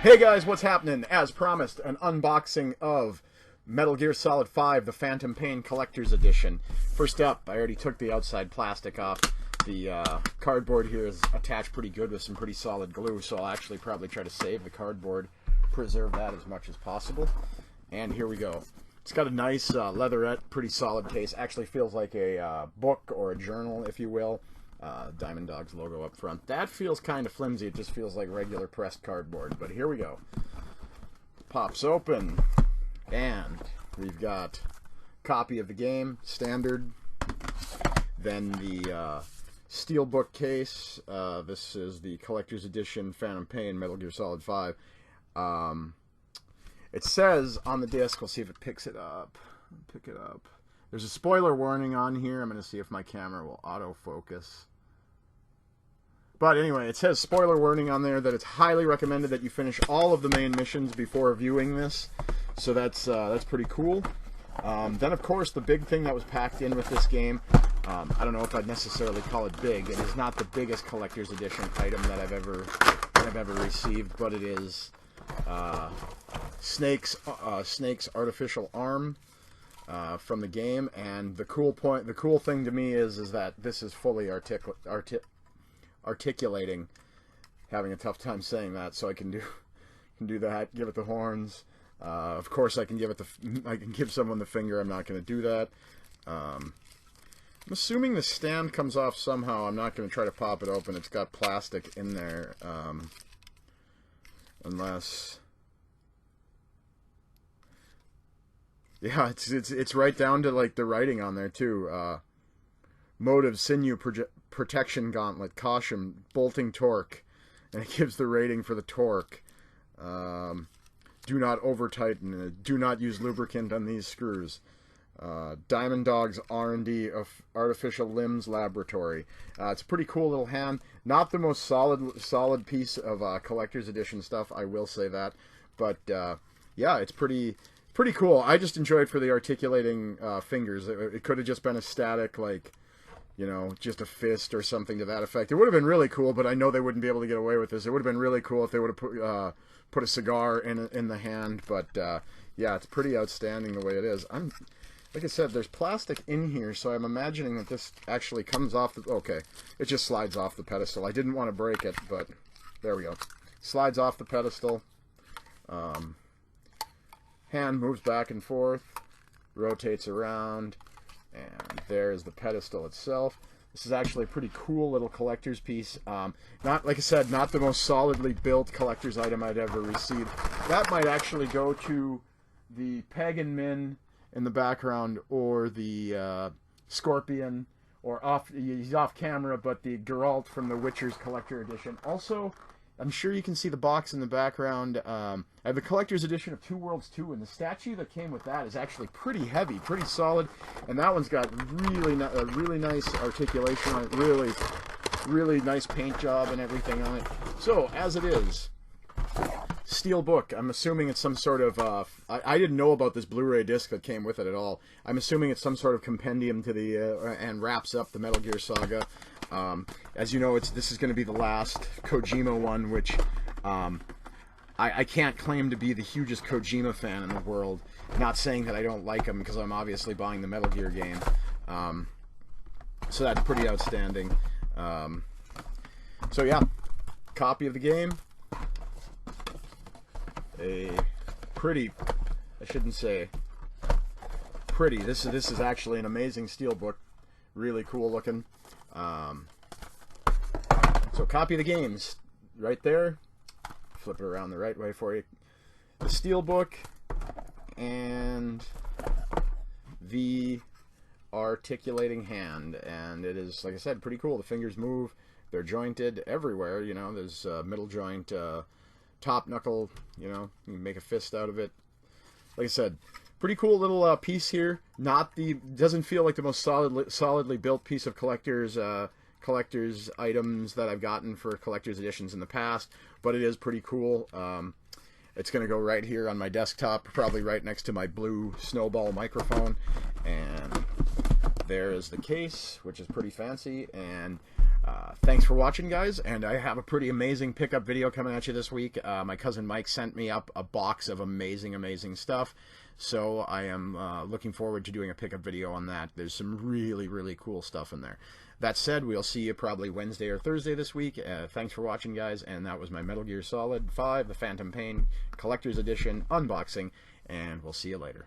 Hey guys, what's happening? As promised, an unboxing of Metal Gear Solid 5, the Phantom Pain Collector's Edition. First up, I already took the outside plastic off. The cardboard here is attached pretty good with some pretty solid glue, so I'll actually probably try to save the cardboard, preserve that as much as possible. And here we go. It's got a nice leatherette, pretty solid case. Actually feels like a book or a journal, if you will. Diamond Dog's logo up front. That feels kind of flimsy. It just feels like regular pressed cardboard. But here we go. Pops open. And we've got a copy of the game, standard. Then the steelbook case. This is the Collector's Edition Phantom Pain Metal Gear Solid 5. It says on the disc, we'll see if it picks it up. Pick it up. There's a spoiler warning on here. I'm going to see if my camera will autofocus. But anyway, it says spoiler warning on there that it's highly recommended that you finish all of the main missions before viewing this. So that's pretty cool. Then, of course, the big thing that was packed in with this game, I don't know if I'd necessarily call it big. It is not the biggest collector's edition item that I've ever received, but it is Snake's artificial arm from the game. And the cool thing to me is that this is fully articulating. Having a tough time saying that, so I can do that. Give it the horns. Of course, I can give someone the finger. I'm not going to do that. I'm assuming the stand comes off somehow. I'm not going to try to pop it open. It's got plastic in there, unless. Yeah, it's right down to like the writing on there too. Motive sinew protection gauntlet, caution, bolting torque, and it gives the rating for the torque. Do not over tighten. Do not use lubricant on these screws. Diamond Dog's R&D of Artificial Limbs Laboratory. It's a pretty cool little hand. Not the most solid piece of collector's edition stuff, I will say that. But yeah, it's pretty cool. I just enjoyed for the articulating fingers. It could have just been a static, like, you know, just a fist or something to that effect. It would have been really cool, but I know they wouldn't be able to get away with this. It would have been really cool if they would have put a cigar in the hand. But yeah, it's pretty outstanding the way it is. Like I said, there's plastic in here, so I'm imagining that this actually comes off the... Okay, it just slides off the pedestal. I didn't want to break it, but there we go. Slides off the pedestal. Hand moves back and forth, rotates around, and there's the pedestal itself. This is actually a pretty cool little collector's piece. Not, like I said, not the most solidly built collector's item I'd ever received. That might actually go to the Pagan Min in the background, or the Scorpion, or he's off camera, but the Geralt from the Witcher's Collector Edition. Also, I'm sure you can see the box in the background. I have the collector's edition of Two Worlds 2, and the statue that came with that is actually pretty heavy, pretty solid, and that one's got really nice articulation on it, really nice paint job and everything on it. So, as it is, steel book. I'm assuming it's some sort of, I didn't know about this Blu-ray disc that came with it at all. I'm assuming it's some sort of compendium to the, and wraps up the Metal Gear saga. As you know, this is going to be the last Kojima one, which I can't claim to be the hugest Kojima fan in the world. Not saying that I don't like him, because I'm obviously buying the Metal Gear game. So that's pretty outstanding. So yeah, copy of the game. A pretty, I shouldn't say pretty. This is actually an amazing steelbook. Really cool looking. So copy of the games right there. Flip it around the right way for you. The steelbook and the articulating hand, and it is, like I said, pretty cool. The fingers move. They're jointed everywhere. You know, there's middle joint, top knuckle. You know, you can make a fist out of it. Like I said, pretty cool little piece here. Doesn't feel like the most solidly built piece of collector's items that I've gotten for collector's editions in the past, but it is pretty cool. It's going to go right here on my desktop, probably right next to my blue Snowball microphone. And there is the case, which is pretty fancy. And Thanks for watching, guys, and I have a pretty amazing pickup video coming at you this week. My cousin Mike sent me up a box of amazing stuff, so I am looking forward to doing a pickup video on that. There's some really cool stuff in there. That said, we'll see you probably Wednesday or Thursday this week. Thanks for watching, guys, and that was my Metal Gear Solid 5, the Phantom Pain Collector's Edition unboxing, and we'll see you later.